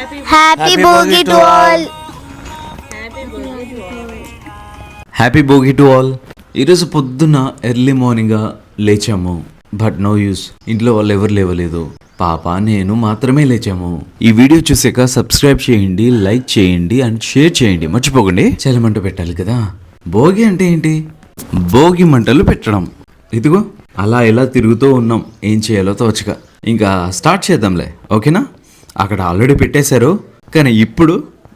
Happy Bhogi to all. Happy Bhogi to all. ఈరోజు పొద్దున్న early morning లేచాము, బట్ నో యూస్. ఇంట్లో వాళ్ళు ఎవరు లేవలేదు, పాప నేను మాత్రమే లేచాము. ఈ వీడియో చూసాక సబ్స్క్రైబ్ చేయండి, లైక్ చేయండి అండ్ షేర్ చేయండి, మర్చిపోకండి. చలిమంట పెట్టాలి కదా. భోగి అంటే ఏంటి? భోగి మంటలు పెట్టడం. ఇదిగో అలా ఇలా తిరుగుతూ ఉన్నాం, ఏం చేయాలో తోచక. ఇంకా స్టార్ట్ చేద్దాంలే, ఓకేనా? అక్కడ ఆల్రెడీ పెట్టేశారు, కానీ ఇప్పుడు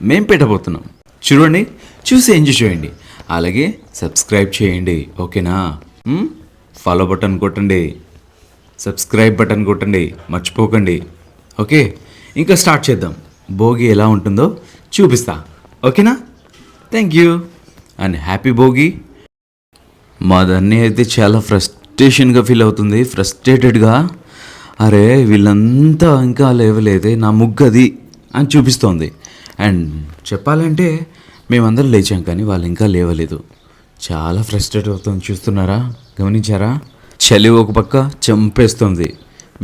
మేం పెట్టబోతున్నాం. చూడండి, చూసి ఎంజాయ్ చేయండి, అలాగే సబ్స్క్రైబ్ చేయండి, ఓకేనా? ఫాలో బటన్ కొట్టండి, సబ్స్క్రైబ్ బటన్ కొట్టండి, మర్చిపోకండి. ఓకే, ఇంకా స్టార్ట్ చేద్దాం. భోగి ఎలా ఉంటుందో చూపిస్తా, ఓకేనా? Thank you and happy Bhogi. మా దాన్ని అయితే చాలా ఫ్రస్ట్రేషన్గా ఫీల్ అవుతుంది, ఫ్రస్ట్రేటెడ్గా. అరే వీళ్ళంతా ఇంకా లేవలేదే, నా ముగ్గది అని చూపిస్తోంది. అండ్ చెప్పాలంటే మేమందరం లేచాం, కానీ వాళ్ళు ఇంకా లేవలేదు. చాలా ఫ్రస్ట్రేట్ అవుతుంది, చూస్తున్నారా, గమనించారా? చలి ఒక పక్క చంపేస్తుంది,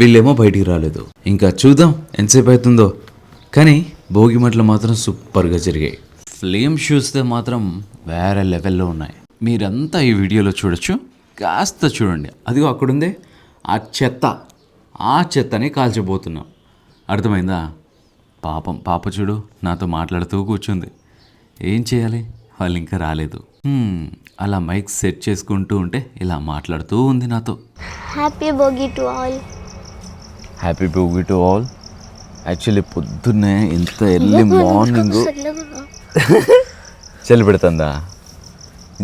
వీళ్ళేమో బయటికి రాలేదు. ఇంకా చూద్దాం ఎంతసేపు అవుతుందో. కానీ భోగి మంటలు మాత్రం సూపర్గా జరిగాయి. ఫ్లేమ్ చూస్తే మాత్రం వేరే లెవెల్లో ఉన్నాయి. మీరంతా ఈ వీడియోలో చూడొచ్చు, కాస్త చూడండి. అదిగో అక్కడుందే ఆ చెత్తని కాల్చబోతున్నాం. అర్థమైందా? పాపం పాప చూడు నాతో మాట్లాడుతూ కూర్చుంది. ఏం చేయాలి, వాళ్ళు ఇంకా రాలేదు. అలా మైక్ సెట్ చేసుకుంటూ ఉంటే ఇలా మాట్లాడుతూ ఉంది నాతో. Happy Bhogi to all. Happy Bhogi to all. Actually పొద్దున్నే ఇంత ఎర్లీ మార్నింగ్ చలి పెడుతుందా?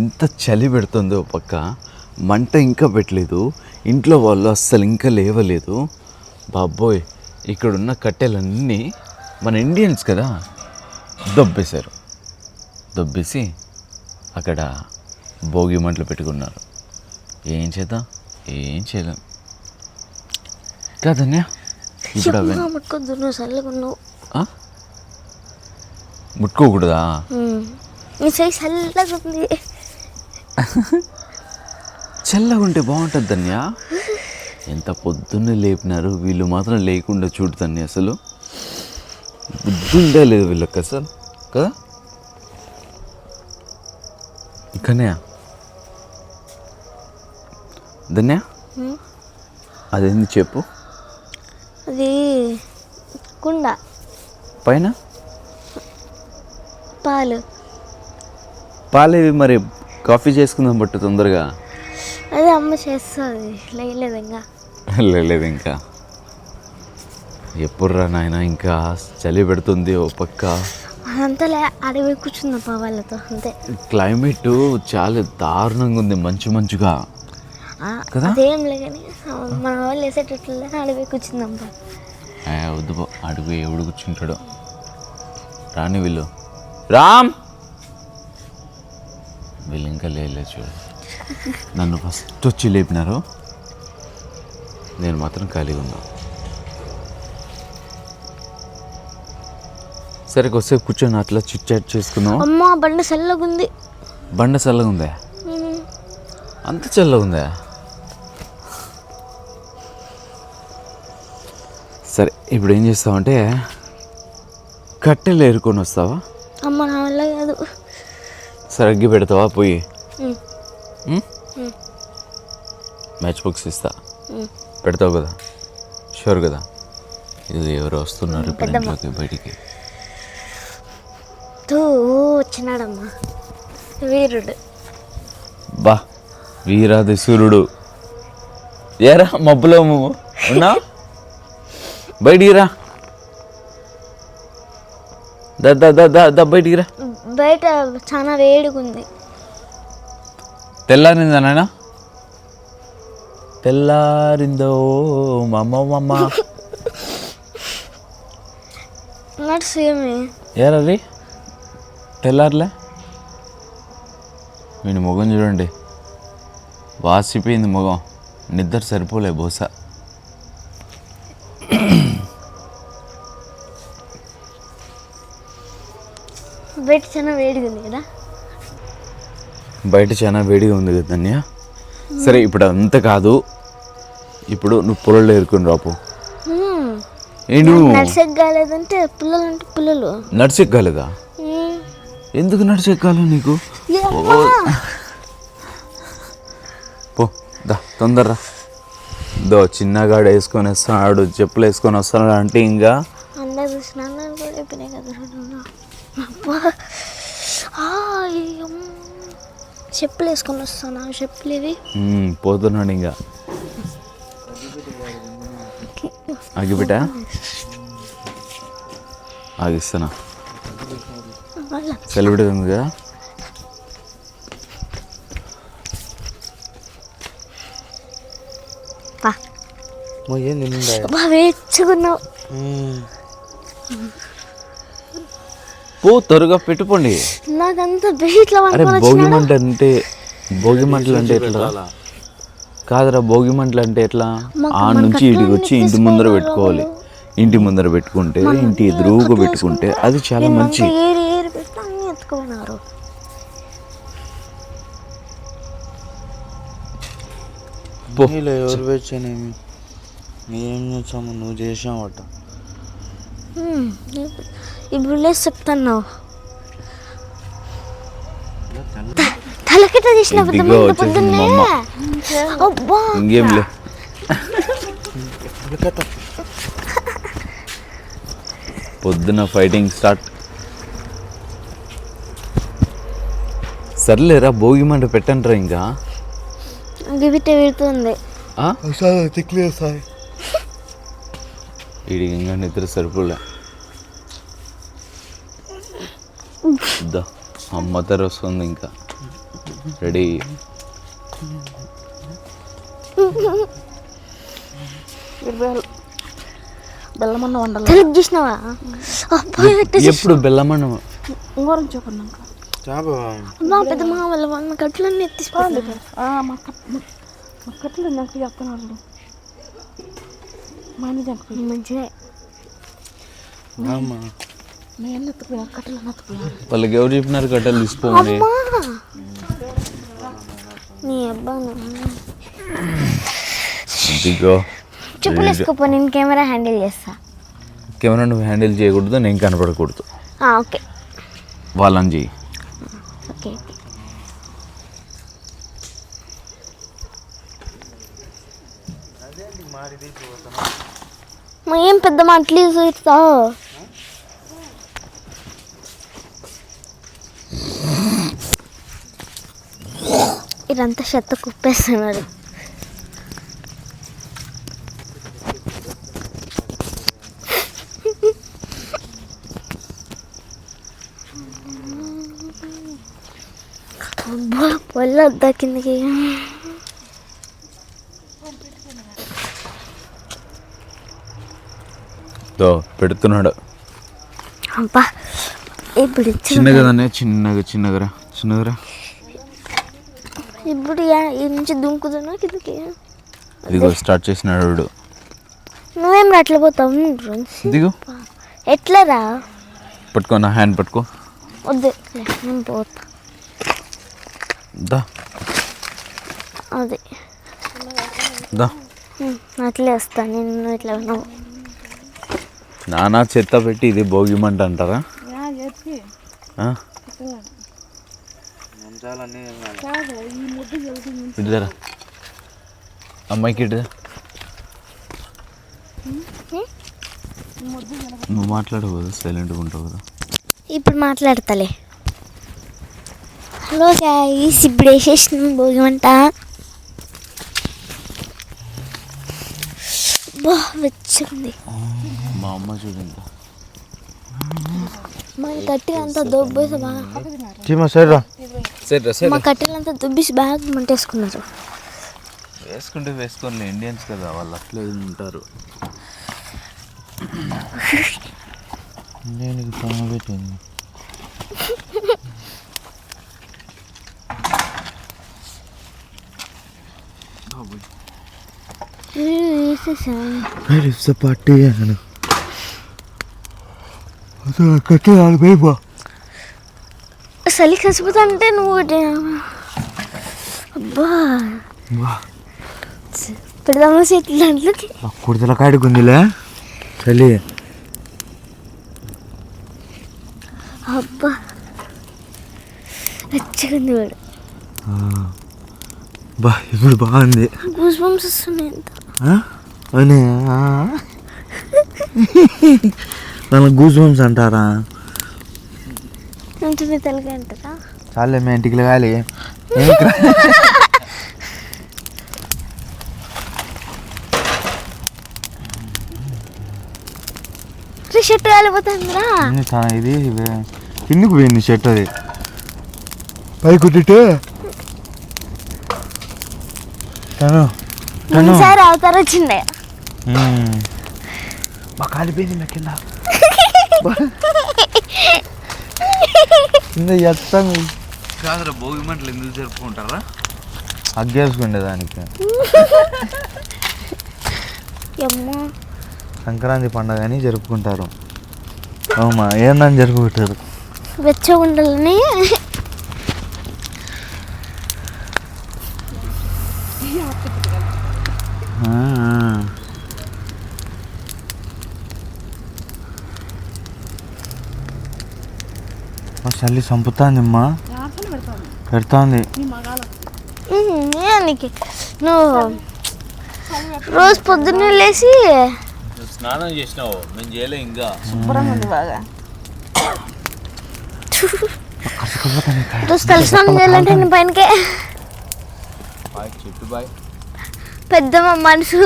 ఇంత చలి పెడుతుంది. ఒక పక్క మంట ఇంకా పెట్టలేదు, ఇంట్లో వాళ్ళు అస్సలు ఇంకా లేవలేదు. బాబోయ్, ఇక్కడున్న కట్టెలన్నీ మన ఇండియన్స్ కదా, దొబ్బేసి అక్కడ భోగి మంటలు పెట్టుకున్నారు. ఏం చేద్దాం, ఏం చేయలేం కాదన్యా. ఇప్పుడు ముట్టుకోకూడదా? చల్లగా ఉంటే బాగుంటుంది ధన్యా. ఎంత పొద్దున్నే లేపినారు, వీళ్ళు మాత్రం లేకుండా చూడుతాన్ని. అసలు బుద్ధి ఉండే లేదు వీళ్ళకి అసలు కదా. కన్యా ధన్యా, అదేంది చెప్పు. అది కుండ పైన పాలేవి. మరి కాఫీ చేసుకుందాం బట్టు తొందరగా. అదే అమ్మ చేస్తుంది, లేదు ఇంకా ఎప్పుడు రా నాయన, ఇంకా చలి పెడుతుంది. ఓ పక్క అంతా అడవి కూర్చుందప్ప వాళ్ళతో, అంతే. క్లైమేట్ చాలా దారుణంగా ఉంది, మంచుగా కదా. అదేం లే కానీ మన వాళ్ళు వేసేటట్లు అడవి కూర్చుందప్ప. వద్దు, అడుగు ఎవడు కూర్చుంటాడు. రాని వీళ్ళు, రామ్ వీళ్ళు ఇంకా లేదు చూడు. నన్ను ఫస్ట్ వచ్చి లేపినారు, నేను మాత్రం ఖాళీగా ఉన్నా. సరే కొద్దిసేపు కూర్చొని అట్లా చిట్ చాట్ చేసుకున్నాం. అమ్మ బండ చల్లగా ఉంది. బండ చల్లగా ఉందా? అంత చల్లగా ఉందా? సరే ఇప్పుడు ఏం చేస్తావంటే కట్టెలు ఏరుకొని వస్తావా? అమ్మ నా వల్ల కాదు. సరే అగ్గి పెడతావా పోయి? మ్యాచ్ బాక్స్ ఇస్తా, పెడతావు కదా, షూర్ కదా? ఇది ఎవరు వస్తున్నారు ఇప్పుడు ఇంట్లోకి, బయటికి. వచ్చినాడమ్మా వీరుడు. బా వీరాది సూర్యుడు. ఏరా మబ్బులో ఉన్నా, బయటికి రా, బయటికి రా. బయట చాలా వేడిగా ఉంది. తెల్లారిందా నాయన? తెల్లారిందో మమ్మ ఏరీ తెల్లారులే. వీని మొగం చూడండి, వాసిపోయింది మొగం, నిద్ర సరిపోలే బహుశా. బయట చాలా వేడిగా ఉంది కదా. బయట చాలా వేడిగా ఉంది కదా ధన్య. సరే ఇప్పుడు అంత కాదు, ఇప్పుడు నువ్వు పొలంలో ఏరుకుని రాపు. నడిచెక్కలేదంటే పిల్లలు అంటే పిల్లలు నడిచెక్కలేదా? ఎందుకు నడిచెక్కాలి నీకు? పో దా తొందరరా. దో చిన్నగాడు వేసుకొని వస్తాడు, చెప్పులు వేసుకొని వస్తాడు అంటే ఇంకా అందరు స్నానాలు కూడా అయిపోయినాయి కదా. చెప్పులు వేసుకొని వస్తాను. చెప్పులు ఇవి పోతున్నాడు ఇంకా. ఆగిబిట ఆగిస్తానా? సెలవుతుంది కదా. వేచుకున్నావు. పో త్వరగా పెట్టుకోండి. నాకంతా బీట్లో భోగి మంట అంటే భోగి మంటలు అంటే ఎట్లా కాదురా? భోగి మంటలు అంటే ఎట్లా? ఆ నుంచి ఇంటికి వచ్చి ఇంటి ముందర పెట్టుకోవాలి. ఇంటి ముందర పెట్టుకుంటే ఇంటి ఎదురుగా పెట్టుకుంటే అది చాలా మంచి. ఎవరు వచ్చానేమి ఏం చేసాము? నువ్వు చేసావట. ఇప్పుడు లేదు చెప్తాను. తలకిట తీసిన ఇంకేంలే. పొద్దున ఫైటింగ్ స్టార్ట్. సర్లేరా భోగి మంట పెట్టంటారా ఇంకా? గివిటే పెడుతుంది. వీడికి ఇంకా నిద్ర సరిపోలే. అమ్మ తర వస్తుంది ఇంకా. రెడీ. బెల్లమన్నం వండాలి. చూసినావా ఎప్పుడు బెల్లమన్నం? పెద్ద మా వాళ్ళ మా కట్లన్నీ ఎత్తిపోవాలి. మా కట్టలు నాకు చెప్తున్నారు. మంచిగా వాళ్ళకి ఎవరు చెప్పినారు కట్టెలు తీసుకోమని? నీ అబ్బా చెప్పులు వేసుకోపో. నేను కెమెరా హ్యాండిల్ చేస్తా. కెమెరా నువ్వు హ్యాండిల్ చేయకూడదు, నేను కనపడకూడదు. ఓకే వాళ్ళని చెయ్యి. ఓకే ఏం పెద్ద మాటలు చూస్తావు? ఇదంతా చెత్త కుప్పేస్తున్నాడు. పొల్ల వద్దా కిందకి. పెడుతున్నాడు. అబ్బా ఇప్పుడు చిన్నగదనే చిన్నగరా. ఇప్పుడు ఈ నుంచి దుంకుతున్నా కిందకి. ఇదిగో స్టార్ట్ చేసినాడు. నువ్వేం అట్లా పోతావు? దిగు. ఎట్లా రా? పట్టుకో, నా హ్యాండ్ పట్టుకో. వద్దు నేను పోతా. అది అట్లే వస్తా నేను. ఇట్లా నానా చెత్త పెట్టి ఇది భోగి మంట అంటారా? ఇద్దరా అమ్మాయికి ఇడ్డా. నువ్వు మాట్లాడకూడదు, సైలెంట్గా ఉంటావు కదా. ఇప్పుడు మాట్లాడతలే. హలో గైస్, ఇప్పుడు వేసేసినాం భోగి మంట. వచ్చింది మా అమ్మ చూడండి. మా కట్టెలు అంతా దొబ్బేసి బాగా మా కట్టెలు అంతా దొబ్బేసి బాగా మంటేసుకున్నారు. వేసుకుంటే వేసుకోండి, ఇండియన్స్ కదా వాళ్ళు అట్లే ఉంటారు. నేను పాము పెట్టింది. పార్టీ కట్టి ఆడిపోయిపో. చలి కసిపోతా అంటే నువ్వు అబ్బా పెడదామా చేతులు దాంట్లోకి. కుడితల కాడికి ఉందిలే. చలి అబ్బా నచ్చుకుంది వాడు. బా ఇప్పుడు బాగుంది. గూస్ బంప్స్ వస్తున్నాయి ఎంత. అవునే నన్ను గూస్ బంప్స్ అంటారా? ఉంటుంది తెలుగు అంటారా? చాలే మీ ఇంటికి కాలి షర్ట్ కాలిపోతుందిరా. ఇది కిందికి పోయింది షర్ట్. అది పైకి కుట్టితే ఈసారి అవతారం వచ్చిండే. బాగా కాలిపోయింది నా కింద కింద ఎత్తాను కాదురా, భోగి మంటలు ఎందుకు జరుపుకుంటారా? అగ్గేసుకుండే దానికి. అమ్మా సంక్రాంతి పండుగ అని జరుపుకుంటారు. అవుమా ఏందని జరుపుకుంటారు? వెచ్చగా ఉండాలని. చల్లి చంపుతాంది అమ్మా, పెడుతోంది. నీకు నువ్వు రోజు పొద్దున్నే లేచి స్నానం చేసినావు, మేము చేయలే ఇంకా. రోజు తల స్నానం చేయాలంటే నేను పైనకే చెట్టు బాయ్ పెద్ద మనసు.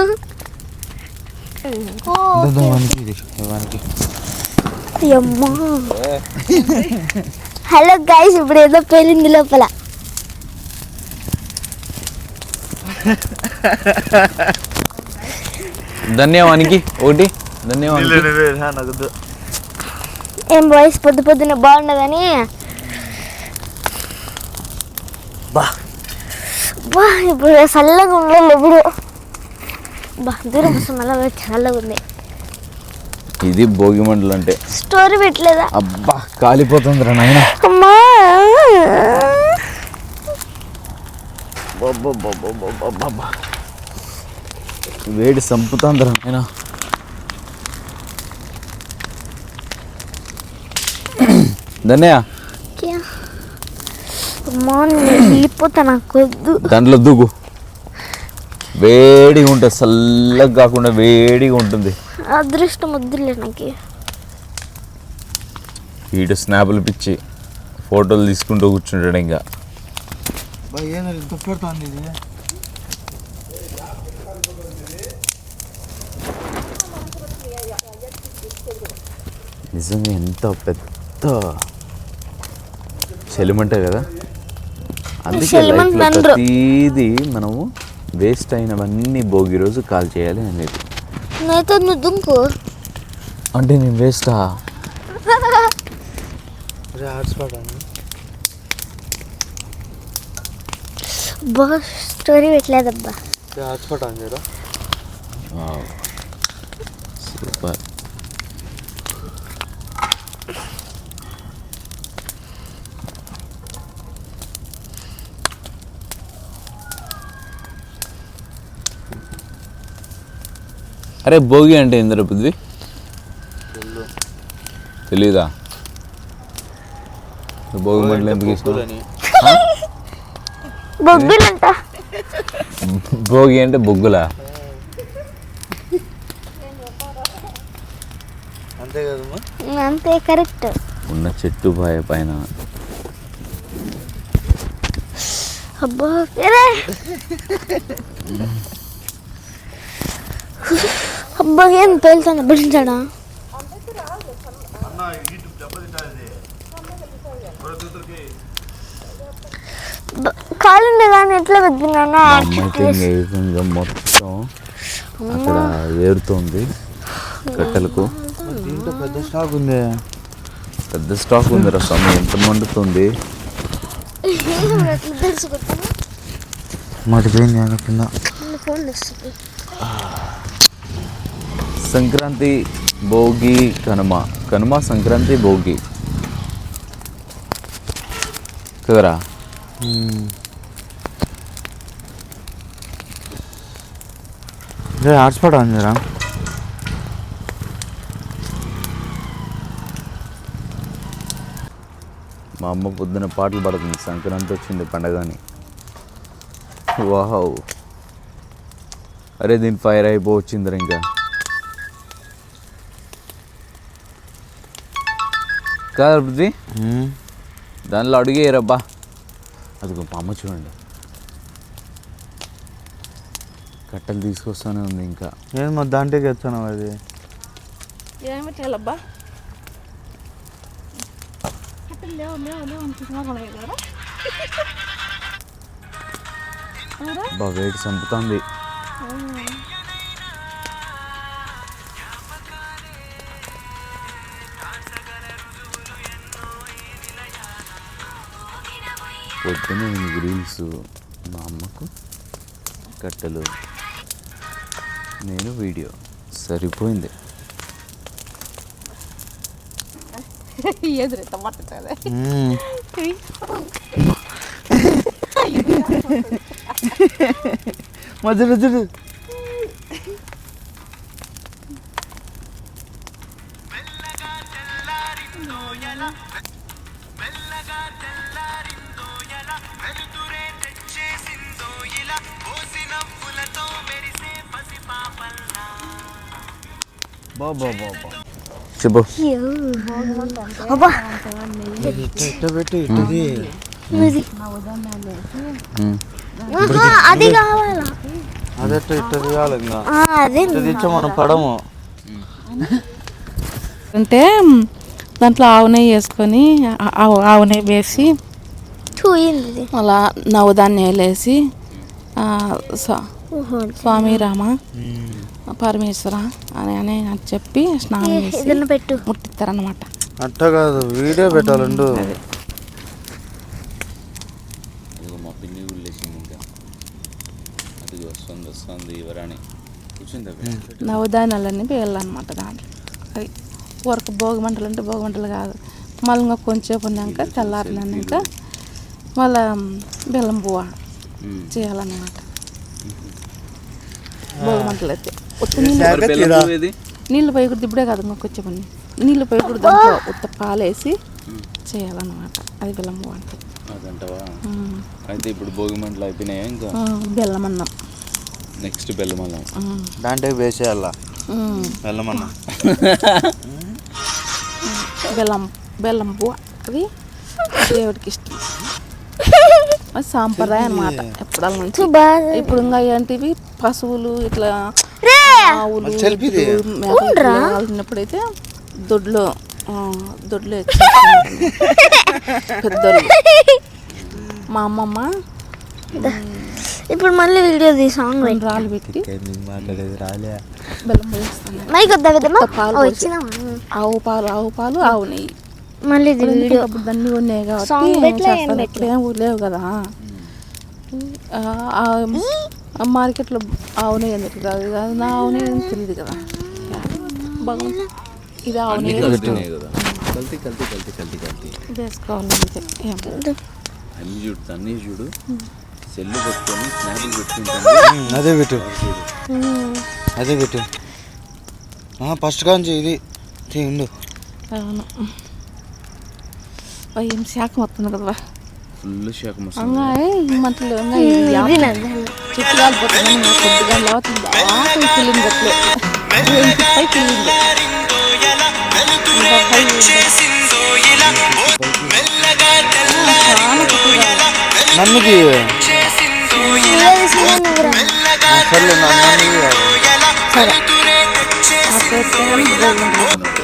హలో గైస్, ఇప్పుడు ఏదో పేలింది లోపల. ధన్యవానికి ఒకటి ధన్యవాదాలు. ఏం బాయ్స్ పొద్దు పొద్దున్న బాగుండదని. బా ఇప్పుడు చల్లగా ఉండాలి. ఎప్పుడు బా దూరం వస్తే మళ్ళీ చల్లగా ఉంది. ఇది భోగి మంటలు అంటే. స్టోరీ పెట్టలేదా? అబ్బా కాలిపోతుందిరా నాయన. అమ్మా వేడి చంపుతుందిరా నాయన. ధన్య అమ్మా వెళ్ళిపోతా, నాకు వద్దు. దాంట్లో దూకు, వేడిగా ఉంటుంది, చల్లగా కాకుండా వేడిగా ఉంటుంది. అదృష్టం వద్దులే నాకు. వీడు స్నాపులు పిచ్చి ఫోటోలు తీసుకుంటూ కూర్చుంటాడు. ఇంకా నిజంగా ఎంత పెద్ద చలిమంట కదా. అందుకే లైఫ్లో ప్రతిదీ మనము వేస్ట్ అయినవన్నీ భోగి రోజు కాల్ చేయాలి అనేది. నాతో నువ్వు దుంకు అంటే నేను వేస్టా? బా స్టోరీ పెట్టలేదబ్బా. సూపర్. అరే భోగి అంటే ఏందిరా పృథ్వీ? తెలీదా? భోగి మంటలు ఎందుకు ఇష్టం? బొగ్గులంట. భోగి అంటే బొగ్గులా? అంతే కదమ్మా. అంతే కరెక్ట్. ఉన్న చెట్టు పైన అబ్బా అబ్బా ఏం పేలుతాను భరించాడా? కాలుండే కానీ ఎట్లా పెద్దినా అమ్మాయితే మొత్తం అక్కడ ఏరుతుంది కట్టెలకు. దీంట్లో పెద్ద స్టాక్ ఉంది. పెద్ద స్టాక్ ఉంది రా స్వామి, ఎంత మండుతుంది. మడిపోయింది కింద. సంక్రాంతి, భోగి, కనుమ. కనుమ, సంక్రాంతి, భోగి కదరా? హాట్స్పాట్ ఆన్ చేయరా? మా అమ్మ పొద్దున పాటలు పడుతుంది, సంక్రాంతి వచ్చింది పండగ అని. వావ్, అరే దీని ఫైర్ అయిపోవచ్చిందిరా ఇంకా. కాదు బుద్ధి, దానిలో అడిగేయరబ్బా. అది మా అమ్మ చూడండి, కట్టెలు తీసుకొస్తానే ఉంది ఇంకా. నేను మా దాంట్లోకి వచ్చాను. అది ఏమి పెట్టాలబ్బా? లేవు లేవు లేవు తీసుకున్నా. బా వేడి చంపుతుంది. పొద్దున రీల్స్, మా అమ్మకు కట్టెలు, నేను వీడియో, సరిపోయింది. ఎదురైతే మట్టలే మధ్యలో చెప్పు. పెట్టి ఇటుది అది కావాలా? అదెట్ట ఇట్ట తీయాలి. ఇంకా అదే తెచ్చా మనం పడము. అంటే దాంట్లో ఆవు నెయ్యి వేసుకొని ఆవు నెయ్యి వేసి చూయింది. అలా నవధాన్యాలు వేసి స్వామి రామ పరమేశ్వర అని అని చెప్పి స్నానం చేసి పెట్టు ముట్టిస్తారనమాట. అట్ట కాదు, వీడియో పెట్టాలండు. మా పిన్ని గుళ్ళేసింది ఇంకా, అది వస్తుంది ఎవరని కూర్చుంది. నవధాన్యాలన్నీ వేయాలన్నమాట దాంట్లో. అది వరకు భోగి మంటలు అంటే భోగి మంటలు కాదు, మళ్ళీ ఇంకా కొంచెంసేపు ఉన్నాక తెల్లారినాక మళ్ళా బెల్లం పువ్వ చేయాలన్నమాట. భోగి మంటలు అయితే నీళ్ళు పోయకూడదు, ఇప్పుడే కాదు ఇంకా కొంచెం నీళ్ళు పోయకూడదు, దాంట్లో ఉత్త పాలేసి చేయాలన్నమాట. అది బెల్లం పువ్వ అంటే. అయితే ఇప్పుడు భోగి మంటలు అయిపోయినాయా? ఇంకా బెల్లం అన్నం, నెక్స్ట్ బెల్లం అన్నం దాంట్లో వేసేయాల. వెళ్ళమన్నా బెల్లం పువ్వ అది దేవుడికి ఇష్టం. అది సాంప్రదాయం అన్నమాట ఎప్పుడాల నుంచి. ఇప్పుడు ఇంకా ఏంటివి పశువులు ఇట్లా ఆవులు మేపున్నప్పుడైతే దొడ్లో పెద్దోళ్ళు మా అమ్మమ్మ ఇప్పుడు మళ్ళీ వీడియో తీ సాంగ్ రాళ్ళు పెట్టి రాలే బెల్లం వేస్తాను. ఆవు పాలు ఆవు నెయ్యి. మళ్ళీ అప్పుడు దాన్ని ఉన్నాయి కాబట్టి ఏం లేవు కదా. మార్కెట్లో ఆవు నెయ్యి ఎందుకు కాదు, నా ఆవు నెయ్యి తెలియదు కదా. బాగుంది ఇది ఆవు నెయ్యి వేసుకోవాలంటే అన్నీ చూడు సెల్లు పెట్టుకొని స్నాప్లు పెట్టుకుంటాను. అదే పెట్టు ఫస్ట్ కాంచి ఇది ఉండు. అవును, ఏం శాఖం వస్తుంది కదా, ఫుల్ శాఖం ఈ మంటలు చుట్టూ కాలిపోతుంది. కొద్దిగా లేవుతుంది, ఆకలి తెలియదు అట్లే పై తెలియదు. నన్నుకి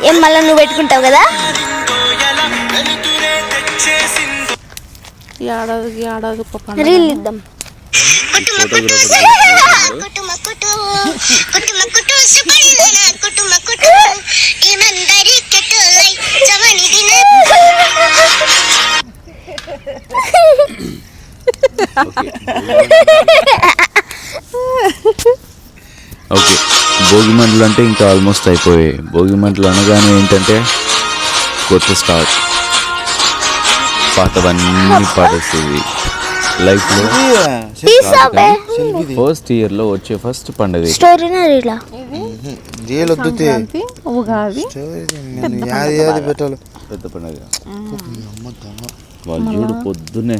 ఏం మళ్ళీ నువ్వు పెట్టుకుంటావు కదా. ఏడాది రీల్ ఇద్దాం. ఓకే, భోగి మంటలు అంటే ఇంకా ఆల్మోస్ట్ అయిపోయాయి. భోగి మంటలు అనగానే ఏంటంటే కొత్త స్టార్ట్, పాతవన్నీ పాటేస్తుంది లైఫ్లో. ఫస్ట్ ఇయర్లో వచ్చే ఫస్ట్ పండుగ రియల్ వద్దు ఉగాది పెట్టాలి. పెద్ద పండుగ అమ్మ దొంగ. వాళ్ళు చూడు పొద్దున్నే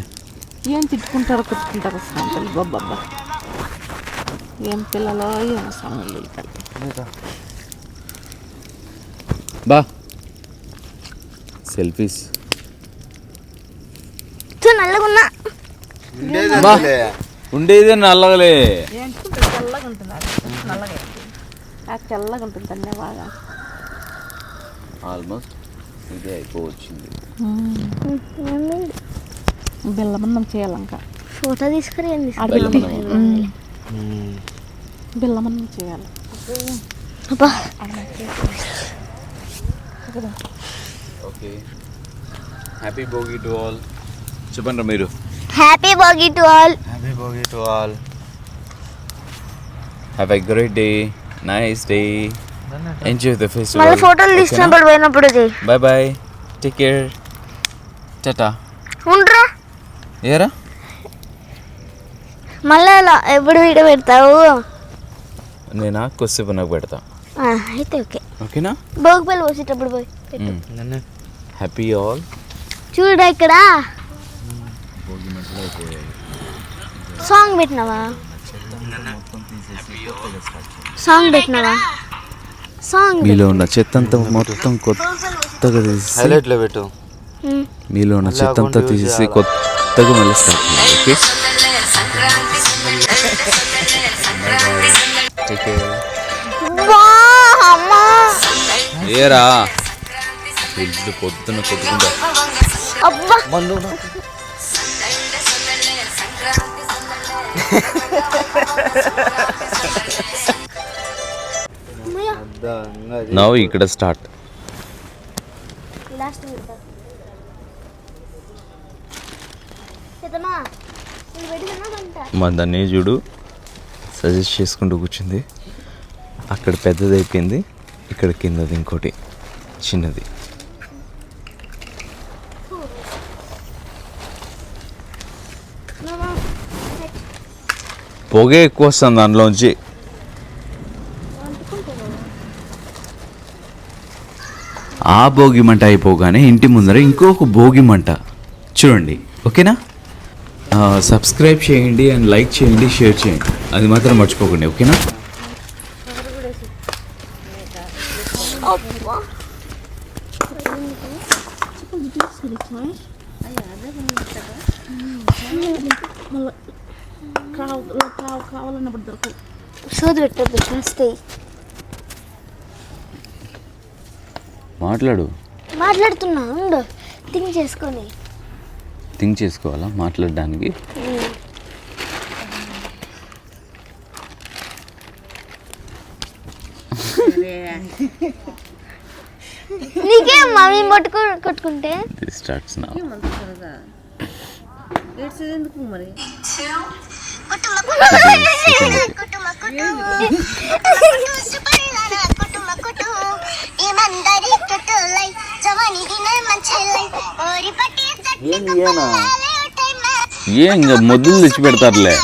ఏం తిట్టుకుంటారో కొట్టుకుంటారో స్వామి బాబ్బా ఏం పిల్లలో ఏం స్వామి బా సెల్ఫీస్ నల్లగున్నా బా ఉండేదే నల్లగలే తెల్లగా ఉంటుంది నల్లగా తెల్లగా ఉంటుంది అన్నీ బాగా ఆల్మోస్ట్ ఇదే అయిపోవచ్చింది. బెల్లమన్నం చేయాలంక ఫోటో తీసుకురండి. బెల్లమన్నం చేయాలి. Okay happy Bhogi to all చెప్పండి మీరు. Happy Bhogi to all. Happy Bhogi to all. Have a great day, nice day, enjoy the festival. మళ్ళీ ఫోటోలు తీసినప్పుడు పోయినప్పుడు bye bye, take care, tata. ఉండరా ఏరా మళ్ళీ అలా ఎప్పుడు వీడియో పెడతావు? నేనా కొద్దిసేపు నాకు పెడతా. అయితే ఓకే ఓకేనా? భోగిపల్లి పోసేటప్పుడు పోయి పెట్టు. Happy all. చూడ ఇక్కడ సాంగ్ పెట్టినావా? సాంగ్ పెట్టినావా? సాంగ్ మీలో ఉన్న చెత్త అంతా మొత్తం కొత్తగా తీసి హైలైట్లో పెట్టు. మీలో ఉన్న చెత్త అంతా తీసేసి కొత్తగా మళ్ళీ స్టార్ట్ చేయాలి. Okay take care. అమ్మా ఏరా ఇల్లు పొద్దున కొట్టుకుంటా. అబ్బా నౌ ఇక్కడ స్టార్ట్. లాస్ట్ చేతమా ఇది పెట్టుకున్నాడంట. మా దాన్ని చూడు సజెస్ట్ చేసుకుంటూ కూర్చుంది. అక్కడ పెద్దది అయిపోయింది, ఇక్కడ కిందది ఇంకోటి చిన్నది. పొగే ఎక్కువ వస్తుంది దాంట్లోంచి. ఆ భోగి మంట అయిపోగానే ఇంటి ముందర ఇంకొక భోగి మంట చూడండి. ఓకేనా? సబ్స్క్రైబ్ చేయండి అండ్ లైక్ చేయండి, షేర్ చేయండి, అది మాత్రం మర్చిపోకండి. ఓకేనా? కావాలన్నప్పుడు దొరకదు. సోది పెట్టద్దు ఫస్ట్. మాట్లాడుతున్నా ఉండు, థింక్ చేసుకొని. థింక్ చేసుకోవాలా మాట్లాడడానికి? నీకేం మమ్మీ కొట్టుకుంటే స్టార్ట్స్ నౌ. ఏం ఇంకా మొద్దులు తెచ్చి పెడతారులే.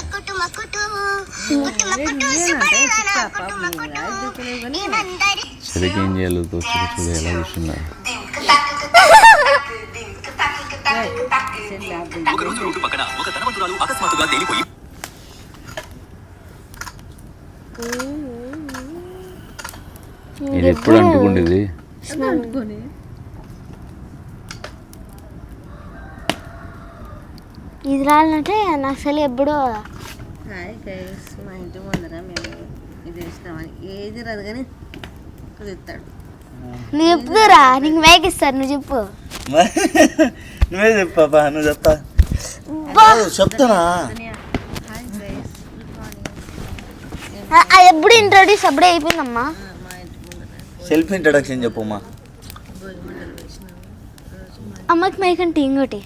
సరిగ్గా ఏం చేయాలో దోస్తు చూడు ఎలా కూర్చున్నారు. ఇది ఎప్పుడు అంటుకుండేది? ఇది రాలంటే నాకు అసలు ఎప్పుడో మా ఇంటి ముందర మేము ఇది వేసినామని ఏది రాదు కానీ ఇస్తాడు. నువ్వు చెప్తురా, నీకు మేక్ ఇస్తారు. నువ్వు చెప్పు. నువ్వే చెప్పా, నువ్వు చెప్తా చెప్తానా? ఎప్పుడు ఇంట్రొడ్యూస్ అప్పుడే అయిపోయిందమ్మా. సెల్ఫ్ ఇంట్రడక్షన్ చెప్పమ్మా. అమ్మకి మైక్ అంటే ఇంకోటి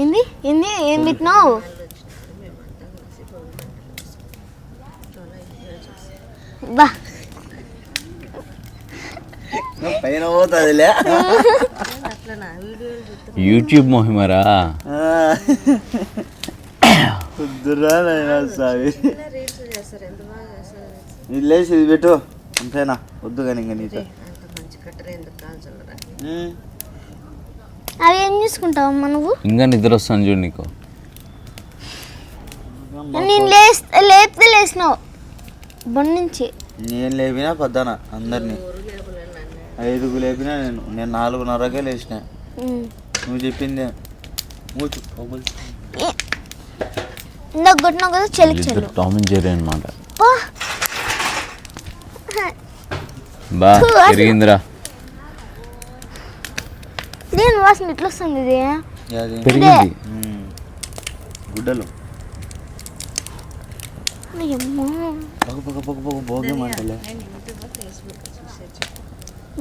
ఏంది ఏంది ఏం పెట్టినావు? బా పైన పోతుందిలే. యూట్యూబ్ మహిమరా. ఇది లేచి ఇది పెట్టు అంతేనా? వద్దు కానీ ఇంకా నీతో కట్టెలు ఎందుకు కాల్చలరా? అవి ఏం చూసుకుంటావమ్మా నువ్వు? ఇంకా నిద్ర వస్తాను చూడు నీకు. నేను లేపితే లేచినావు బొండి నుంచి. నేను లేపినా పొద్దున అందరినీ 5కు లేపినా. నేను 4:30కే లేచిన. నువ్వు చెప్పిందే మూచు ఇందాక కొట్టినావు కదా చెల్లికి చెల్లు. టామ్ అండ్ జెర్రీ అన్నమాట. బా పెరిగిందిరా. నేను వాసన ఎట్లా వస్తుంది ఇది? పెరిగింది. గుడ్డలు భోగమంటలే.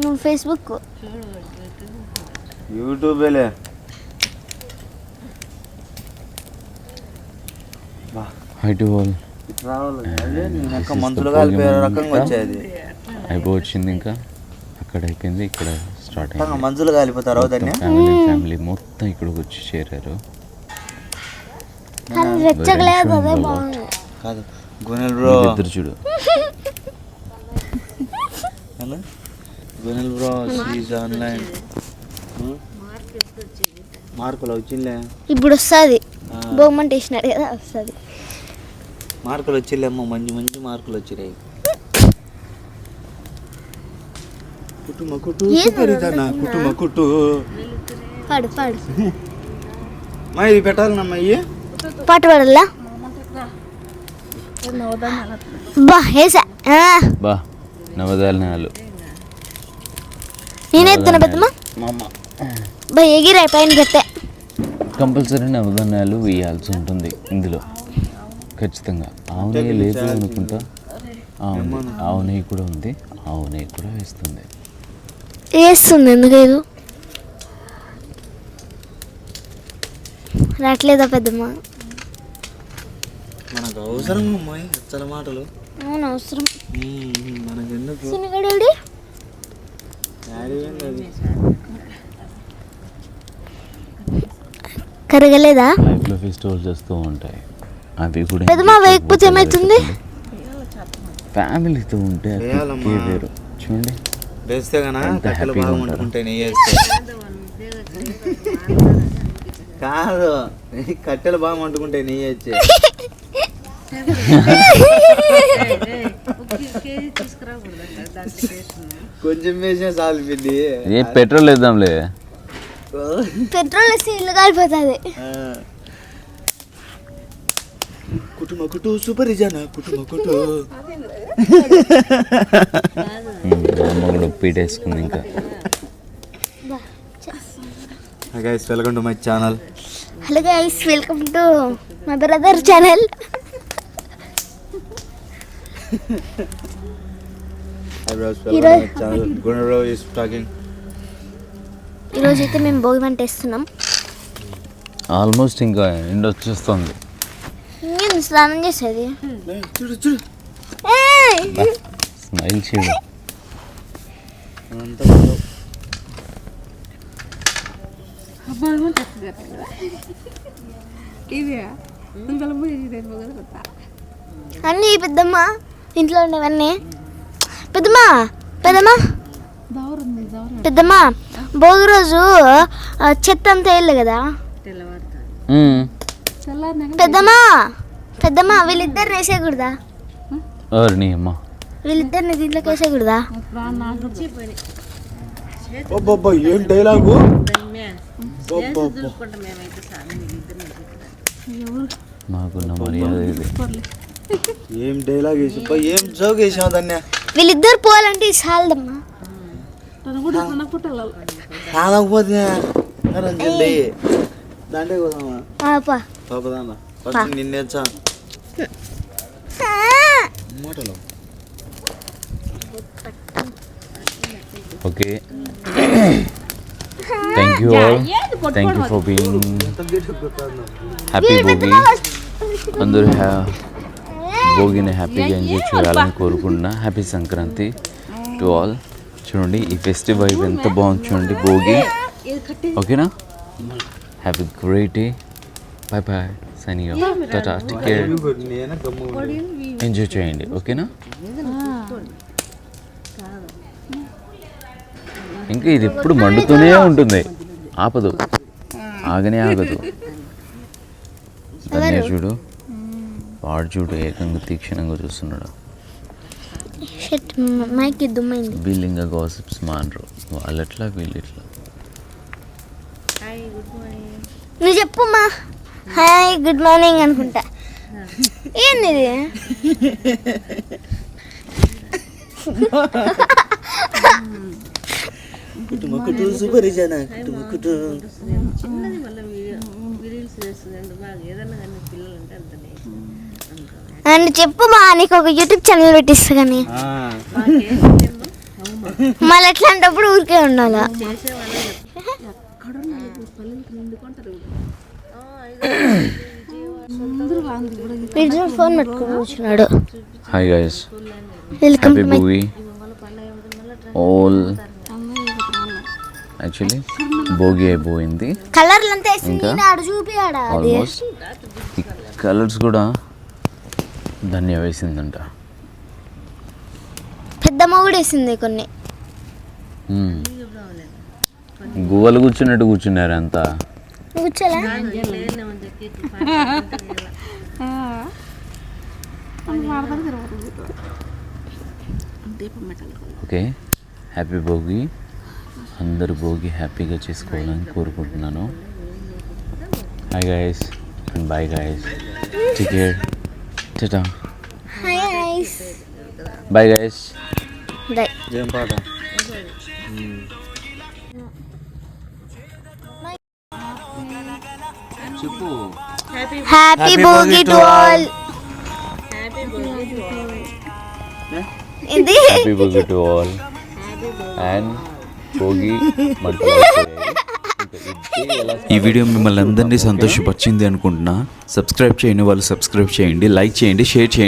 నువ్వు ఫేస్బుక్ యూట్యూబేలే. Hi to all. మంచులు కలిపే రకంగా వచ్చేది. అయిపోవచ్చింది. ఇంకా అక్కడ అయిపోయింది, ఇక్కడ స్టార్ట్ అయింది. మంచులు కాలిపోతారు ఫ్యామిలీ మొత్తం ఇక్కడికి వచ్చి చేరారు. వెచ్చగలేదు అదే బాగుంది. కాదు గునెల్ బ్రో, ఇద్దరు చూడు. గునెల్ బ్రో షీజ్ ఆన్లైన్. మార్కులు వచ్చిందిలే. ఇప్పుడు వస్తుంది. బొమ్మని వేసినాడు కదా వస్తుంది. మార్కులు వచ్చిలేమ్మా, మంచి మంచి మార్కులు వచ్చినాయి. కుటుంబ కుటు కుటుంబ కుటు పాడు పాడు. మా ఇది పెట్టాలన్నమ్మా. ఇవి పాట పాడాలా? బా వేసా. బా నవధాన్యాలు. నేనే ఎత్తున్నా పెద్దమ్మా. బా ఎగిరాయి పైన గట్టే. కంపల్సరీ నవధాన్యాలు వేయాల్సి ఉంటుంది ఇందులో ఖచ్చితంగా. ఆవు నెయ్యి లేదు అనుకుంటా. ఆవు నెయ్యి కూడా ఉంది. ఆవు నెయ్యి కూడా వేస్తుంది. వేస్తుంది ఎందుకు రావట్లేదా పెద్దమ్మ? మనకు అవసరం అమ్మాయి అచ్చల మాటలు. అవును అవసరం. మనకి ఎందుకు సినిగాడి కరగలేదా? లైఫ్లో ఫెస్టివల్స్ వస్తూ ఉంటాయి. అవి కూడా పెద్దమ్మ వేయకపోతే ఏమవుతుంది? ఫ్యామిలీతో ఉంటే వేరు. చూడండి వేస్తే కన్నా కట్టెలు బాగా వండుకుంటే నెయ్యి వేస్తే. కాదు కట్టెలు బాగా వండుకుంటే నెయ్యి వచ్చే. కొంచెం వేసినా చాలు పిండి. ఏ పెట్రోల్ వేద్దాంలే. పెట్రోల్ వేస్తే ఇల్లు కాలిపోతుంది. కుటుంబ కుటు సూపర్ ఇజానా కుటుంబ కుటు. అమ్మ కూడా పీటేసుకుంది. ఇంకా Hi guys, welcome to my channel. Hello guys, welcome to my brother channel. Hi bros, welcome to my channel. Gunnar is talking. ఈరోజు అయితే మేము భోగి మంట వేస్తున్నాం. ఆల్మోస్ట్ ఇంకా ఎండ వచ్చేస్తుంది. నేను స్నానం చేసేది. చూడు చూడు స్మైల్ చూడు. అన్నీ పెద్దమ్మ ఇంట్లో ఉండేవన్నీ. పెద్దమ్మ పెద్దమ్మ పెద్దమ్మ భోగి రోజు చెత్త అంతా వేయలే కదా పెద్దమ్మ. పెద్దమ్మ వీళ్ళిద్దరిని వేసేయకూడదా? ఎవరిని అమ్మా? వీళ్ళిద్దరిని దీంట్లోకి వేసేయకూడదా? ఏం డైలాగు. మాకున్న మర్యాద ఇది. ఏం డైలాగ్ వేసి ఏం జోక్ వేసావు దాన్ని. వీళ్ళిద్దరు పోవాలంటే చాలదమ్మా. కాకపోతే దాంట్లో పోదామా పాపదానా ఫస్ట్ నిన్నేచ్చా మాటలు. Okay thank you all. Thank you for being happy Bhogi. అందరూ భోగిని హ్యాపీగా ఎంజాయ్ చేయాలని కోరుకుంటున్నా. Happy Sankranti to all. చూడండి ఈ ఫెస్టివ్ వైబ్ ఎంత బాగుంది చూడండి భోగి. ఓకేనా? Have a great day. Bye bye. Signing off. Tata. Take care. Enjoy చేయండి. ఓకేనా? ఇంకా ఇది ఎప్పుడు మండుతూనే ఉంటుంది, ఆపదు, ఆగనే ఆగదు. ధన్య చూడు, వాడు చూడు ఏకంగా తీక్షణంగా చూస్తున్నాడు. షట్ మైక్ దుమ్మైంది. వీళ్ళు ఇంకా గాసిప్స్ మానరు, వాళ్ళు ఎట్లా వీళ్ళు ఎట్లా. Hi good morning. నువ్వు చెప్పమ్మా. హాయ్ గుడ్ మార్నింగ్ అనుకుంటా. ఏంది ఇది? చిన్నది మళ్ళీ వీడియోస్ చేస్తుంది బాగా ఏదన్నా కానీ పిల్లలు అంటే అంతనే అని చెప్పమ్మా, నీకు ఒక యూట్యూబ్ ఛానల్ పెట్టిస్తా కానీ మళ్ళీ ఎట్లాంటప్పుడు ఊరికే ఉండాలా. ఫోన్ పెట్టుకుని కూర్చున్నాడు. Hi guys, welcome happy to my Bhogi all. Actually Bhogi అయిపోయింది, కలర్లు అంతా వేసింది. ఇంకా ఆడు చూపియాడా అది? ఆల్మోస్ట్ ఈ కలర్స్ కూడా ధన్య వేసిందంట. పెద్దమ్మ కూడా వేసింది కొన్ని. గువ్వలు కూర్చున్నట్టు కూర్చున్నారు అంతా. కూర్చోలే. Okay, happy Bhogi. అందరూ భోగి హ్యాపీగా చేసుకోవాలని కోరుకుంటున్నాను. Hi guys and bye guys, take care, tata, hi guys, bye guys. Bye. ఏం పాట? చెప్పు. Happy Bhogi to all. ఇది happy Bhogi to all and Bhogi మంటలు. ఈ వీడియో మిమ్మల్ని అందరినీ సంతోషపరిచింది అనుకుంటున్నా. సబ్స్క్రైబ్ చేయని వాళ్ళు సబ్స్క్రైబ్ చేయండి, లైక్ చేయండి, షేర్ చేయండి.